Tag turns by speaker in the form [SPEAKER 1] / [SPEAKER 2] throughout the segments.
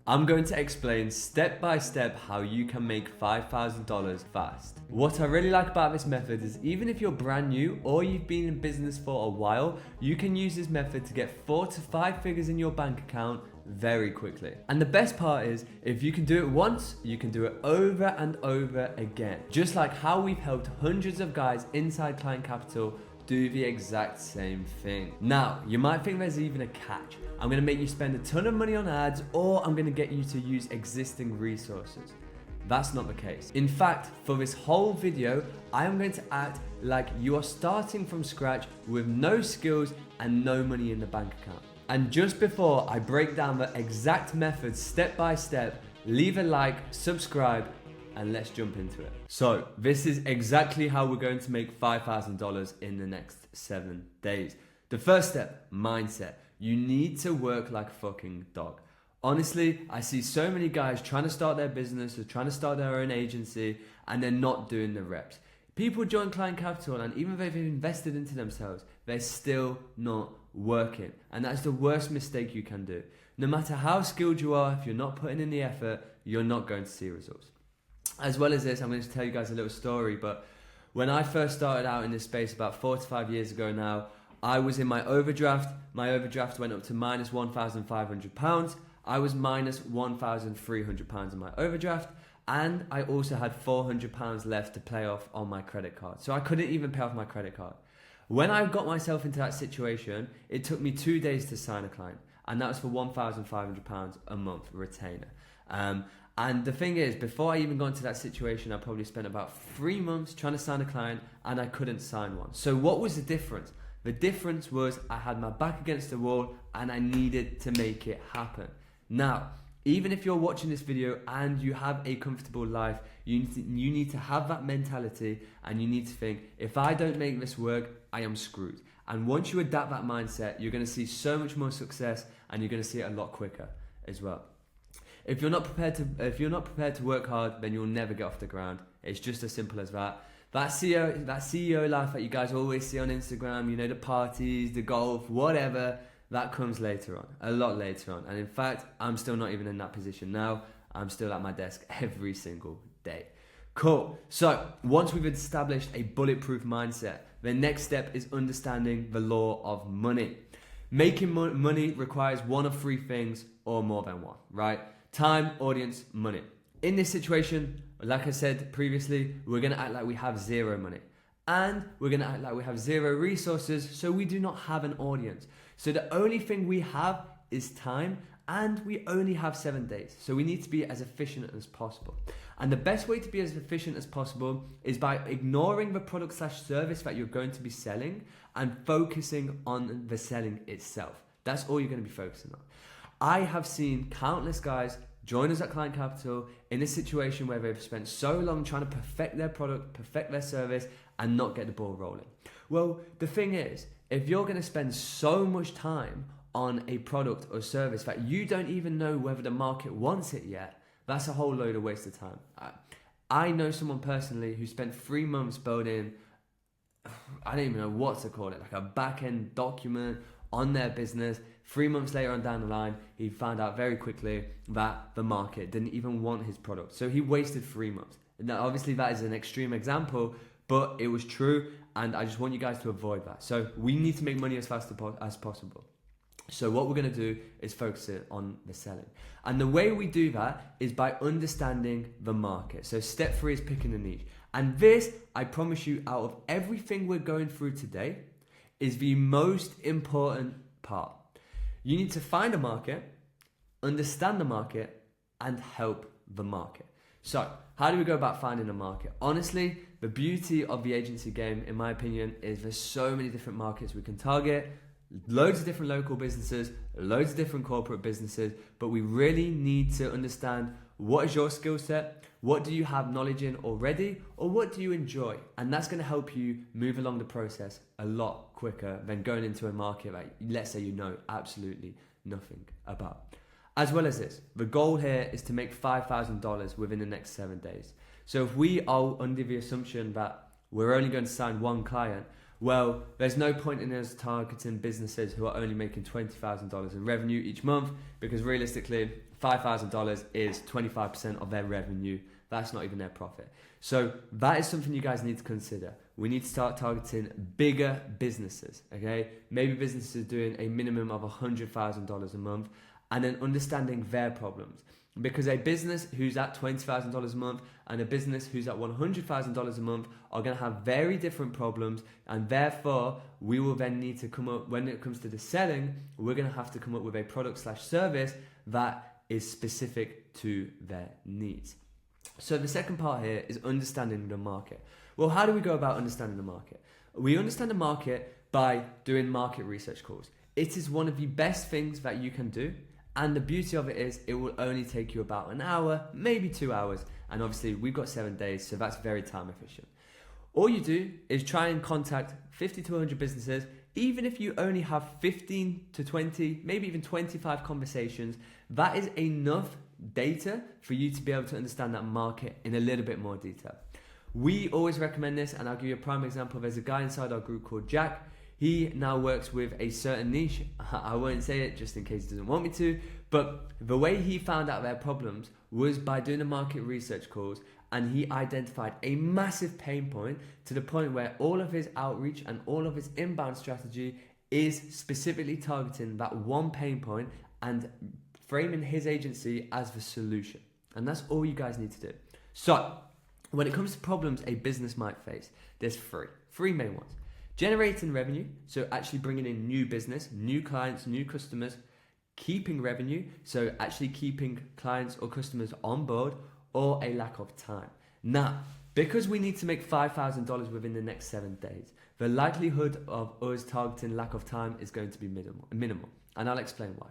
[SPEAKER 1] I'm going to explain step by step how you can make $5,000 fast. What I really like about this method is even if you're brand new or you've been in business for a while, you can use this method to get 4 to 5 figures in your bank account very quickly. And the best part is, if you can do it once, you can do it over and over again. Just like how we've helped hundreds of guys inside Client Capital do the exact same thing. Now, you might think there's even a catch. I'm gonna make you spend a ton of money on ads, or I'm gonna get you to use existing resources. That's not the case. In fact, for this whole video, I am going to act like you are starting from scratch with no skills and no money in the bank account. And just before I break down the exact methods step by step, leave a like, subscribe, and let's jump into it. So this is exactly how we're going to make $5,000 in the next 7 days. The first step, mindset. You need to work like a fucking dog. Honestly, I see so many guys trying to start their business or trying to start their own agency and they're not doing the reps. People join Client Capital and even though they've invested into themselves, they're still not working. And that's the worst mistake you can do. No matter how skilled you are, if you're not putting in the effort, you're not going to see results. As well as this, I'm going to tell you guys a little story, but when I first started out in this space about 4 to 5 years ago now, I was in my overdraft. My overdraft went up to minus £1,500. I was minus £1,300 in my overdraft, and I also had £400 left to pay off on my credit card. So I couldn't even pay off my credit card. When I got myself into that situation, it took me 2 days to sign a client, and that was for £1,500 a month retainer. And the thing is, before I even got into that situation, I probably spent about 3 months trying to sign a client and I couldn't sign one. So what was the difference? The difference was I had my back against the wall and I needed to make it happen. Now, even if you're watching this video and you have a comfortable life, you need to have that mentality and you need to think, if I don't make this work, I am screwed. And once you adapt that mindset, you're going to see so much more success and you're going to see it a lot quicker as well. If you're not prepared to work hard, then you'll never get off the ground. It's just as simple as that. That CEO life that you guys always see on Instagram, you know, the parties, the golf, whatever, that comes later on, a lot later on. And in fact, I'm still not even in that position now. I'm still at my desk every single day. Cool. So once we've established a bulletproof mindset, the next step is understanding the law of money. Making money requires one of 3 things or more than one, right? Time, audience, money. In this situation, like I said previously, we're going to act like we have 0 money. And we're going to act like we have 0 resources, so we do not have an audience. So the only thing we have is time, and we only have 7 days. So we need to be as efficient as possible. And the best way to be as efficient as possible is by ignoring the product/service that you're going to be selling and focusing on the selling itself. That's all you're going to be focusing on. I have seen countless guys join us at Client Capital in a situation where they've spent so long trying to perfect their product, perfect their service, and not get the ball rolling. Well, the thing is, if you're going to spend so much time on a product or service that you don't even know whether the market wants it yet, that's a whole load of waste of time. I know someone personally who spent 3 months building, I don't even know what to call it, like a back-end document on their business. 3 months later on down the line, he found out very quickly that the market didn't even want his product. So he wasted 3 months. Now, obviously that is an extreme example, but it was true, and I just want you guys to avoid that. So we need to make money as fast as possible. So what we're going to do is focus it on the selling. And the way we do that is by understanding the market. So step 3 is picking a niche. And this, I promise you, out of everything we're going through today, is the most important part. You need to find a market, understand the market, and help the market. So how do we go about finding a market? Honestly, the beauty of the agency game, in my opinion, is there's so many different markets we can target, loads of different local businesses, loads of different corporate businesses, but we really need to understand what is your skill set, what do you have knowledge in already, or what do you enjoy? And that's going to help you move along the process a lot quicker than going into a market that, let's say, you know absolutely nothing about. As well as this, the goal here is to make $5,000 within the next 7 days. So if we are under the assumption that we're only going to sign 1 client, Well, there's no point in us targeting businesses who are only making $20,000 in revenue each month, because realistically, $5,000 is 25% of their revenue. That's not even their profit. So that is something you guys need to consider. We need to start targeting bigger businesses, okay? Maybe businesses doing a minimum of $100,000 a month, and then understanding their problems. Because a business who's at $20,000 a month and a business who's at $100,000 a month are going to have very different problems, and therefore we will then need to come up, when it comes to the selling, we're going to have to come up with a product/service that is specific to their needs. So the second part here is understanding the market. Well, how do we go about understanding the market? We understand the market by doing market research calls. It is one of the best things that you can do. And the beauty of it is it will only take you about an hour, maybe 2 hours. And obviously we've got 7 days, so that's very time efficient. All you do is try and contact 50 to 100 businesses. Even if you only have 15 to 20, maybe even 25 conversations, that is enough data for you to be able to understand that market in a little bit more detail. We always recommend this, and I'll give you a prime example. There's a guy inside our group called Jack. He now works with a certain niche. I won't say it just in case he doesn't want me to, but the way he found out their problems was by doing the market research calls, and he identified a massive pain point to the point where all of his outreach and all of his inbound strategy is specifically targeting that one pain point and framing his agency as the solution. And that's all you guys need to do. So when it comes to problems a business might face, there's three main ones. Generating revenue, so actually bringing in new business, new clients, new customers. Keeping revenue, so actually keeping clients or customers on board, or a lack of time. Now, because we need to make $5,000 within the next 7 days, the likelihood of us targeting lack of time is going to be minimal. And I'll explain why.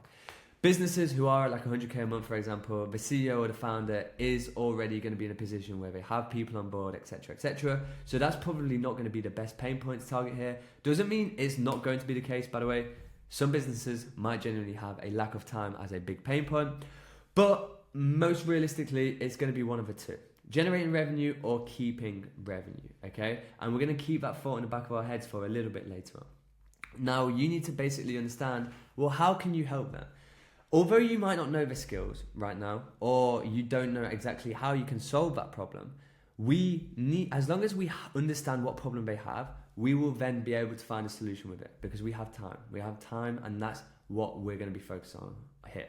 [SPEAKER 1] Businesses who are at like 100K a month, for example, the CEO or the founder is already going to be in a position where they have people on board, etc., etc. So that's probably not going to be the best pain point to target here. Doesn't mean it's not going to be the case, by the way. Some businesses might genuinely have a lack of time as a big pain point, but most realistically, it's going to be one of the two. Generating revenue or keeping revenue, okay? And we're going to keep that thought in the back of our heads for a little bit later on. Now, you need to basically understand, well, how can you help them? Although you might not know the skills right now, or you don't know exactly how you can solve that problem, we need, as long as we understand what problem they have, we will then be able to find a solution with it, because we have time. We have time, and that's what we're going to be focused on here.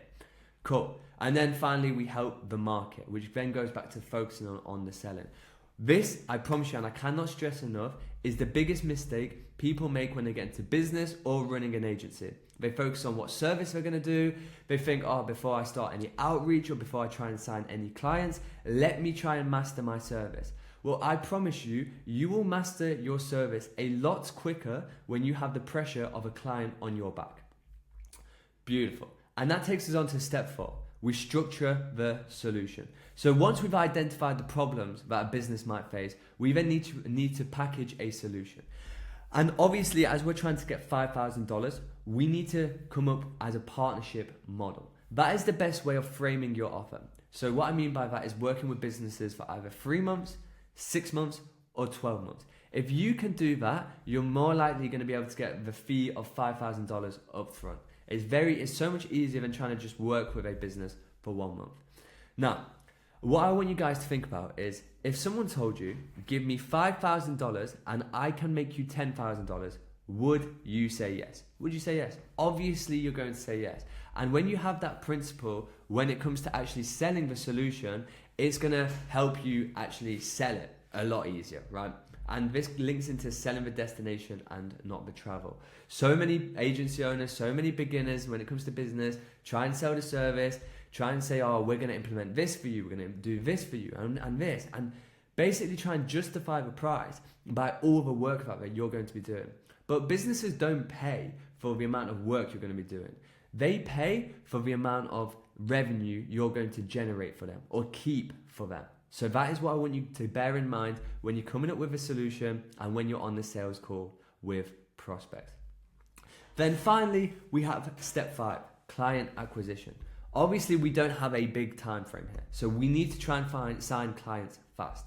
[SPEAKER 1] Cool. And then finally, we help the market, which then goes back to focusing on the selling. This, I promise you, and I cannot stress enough, is the biggest mistake people make when they get into business or running an agency. They focus on what service they're going to do. They think, oh, before I start any outreach or before I try and sign any clients, let me try and master my service. Well, I promise you, you will master your service a lot quicker when you have the pressure of a client on your back. Beautiful. And that takes us on to step 4. We structure the solution. So once we've identified the problems that a business might face, we then need to package a solution. And obviously, as we're trying to get $5,000, we need to come up as a partnership model. That is the best way of framing your offer. So what I mean by that is working with businesses for either 3 months, 6 months, or 12 months. If you can do that, you're more likely going to be able to get the fee of $5,000 up front. It's so much easier than trying to just work with a business for 1 month. Now, what I want you guys to think about is, if someone told you, give me $5,000 and I can make you $10,000, would you say yes? Would you say yes? Obviously, you're going to say yes. And when you have that principle, when it comes to actually selling the solution, it's going to help you actually sell it a lot easier, right? And this links into selling the destination and not the travel. So many agency owners, so many beginners when it comes to business, try and sell the service, try and say, oh, we're going to implement this for you, we're going to do this for you, and this. And basically try and justify the price by all the work that you're going to be doing. But businesses don't pay for the amount of work you're going to be doing. They pay for the amount of revenue you're going to generate for them or keep for them. So that is what I want you to bear in mind when you're coming up with a solution and when you're on the sales call with prospects. Then finally, we have step 5, client acquisition. Obviously, we don't have a big time frame here, so we need to try and sign clients fast.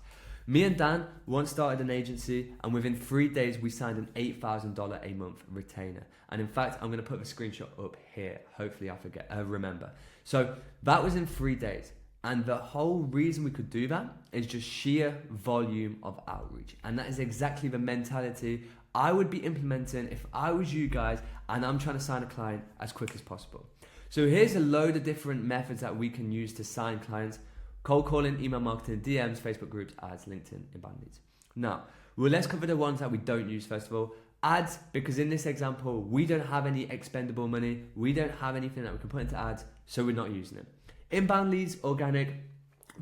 [SPEAKER 1] Me and Dan once started an agency, and within 3 days we signed an $8,000 a month retainer. And in fact, I'm going to put the screenshot up here. Hopefully I remember. So that was in 3 days. And the whole reason we could do that is just sheer volume of outreach. And that is exactly the mentality I would be implementing if I was you guys and I'm trying to sign a client as quick as possible. So here's a load of different methods that we can use to sign clients: cold calling, email marketing, DMs, Facebook groups, ads, LinkedIn, inbound leads. Now, well, let's cover the ones that we don't use first of all. Ads, because in this example, we don't have any expendable money. We don't have anything that we can put into ads, so we're not using it. Inbound leads, organic.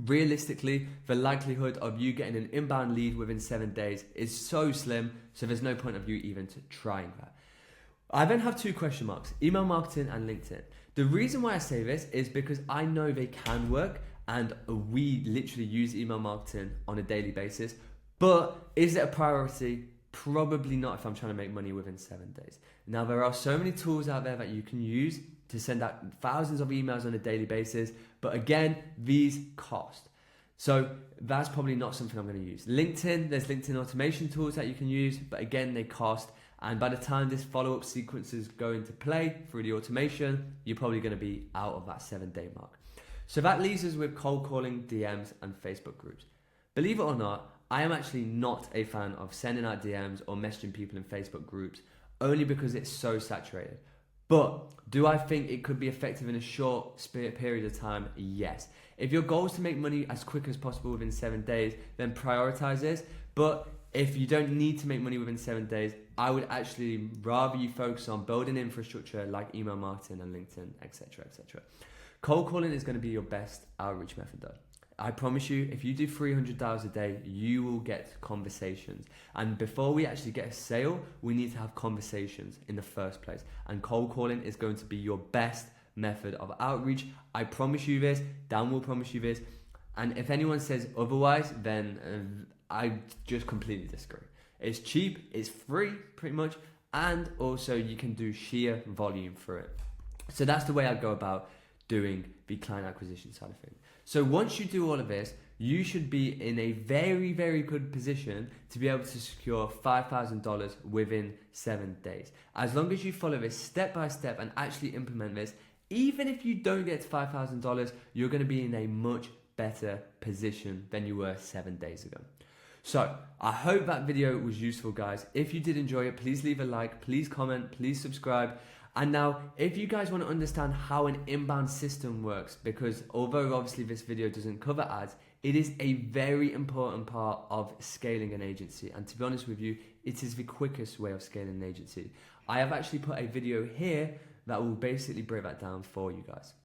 [SPEAKER 1] Realistically, the likelihood of you getting an inbound lead within 7 days is so slim, so there's no point of you even trying that. I then have 2 question marks: email marketing and LinkedIn. The reason why I say this is because I know they can work, and we literally use email marketing on a daily basis. But is it a priority? Probably not if I'm trying to make money within 7 days. Now, there are so many tools out there that you can use to send out thousands of emails on a daily basis. But again, these cost. So that's probably not something I'm going to use. LinkedIn, there's LinkedIn automation tools that you can use, but again, they cost. And by the time this follow-up sequences go into play through the automation, you're probably going to be out of that 7-day mark. So that leaves us with cold calling, DMs, and Facebook groups. Believe it or not, I am actually not a fan of sending out DMs or messaging people in Facebook groups, only because it's so saturated. But do I think it could be effective in a short period of time? Yes. If your goal is to make money as quick as possible within 7 days, then prioritize this. But if you don't need to make money within 7 days, I would actually rather you focus on building infrastructure like email marketing and LinkedIn, etc., etc. Cold calling is going to be your best outreach method though. I promise you, if you do 300 dials a day, you will get conversations. And before we actually get a sale, we need to have conversations in the first place. And cold calling is going to be your best method of outreach. I promise you this. Dan will promise you this. And if anyone says otherwise, then I just completely disagree. It's cheap, it's free pretty much, and also you can do sheer volume for it. So that's the way I go about doing the client acquisition side of things. So once you do all of this, you should be in a very, very good position to be able to secure $5,000 within 7 days. As long as you follow this step by step and actually implement this, even if you don't get to $5,000, you're going to be in a much better position than you were 7 days ago. So I hope that video was useful, guys. If you did enjoy it, please leave a like, please comment, please subscribe. And now, if you guys want to understand how an inbound system works, because although obviously this video doesn't cover ads, it is a very important part of scaling an agency. And to be honest with you, it is the quickest way of scaling an agency. I have actually put a video here that will basically break that down for you guys.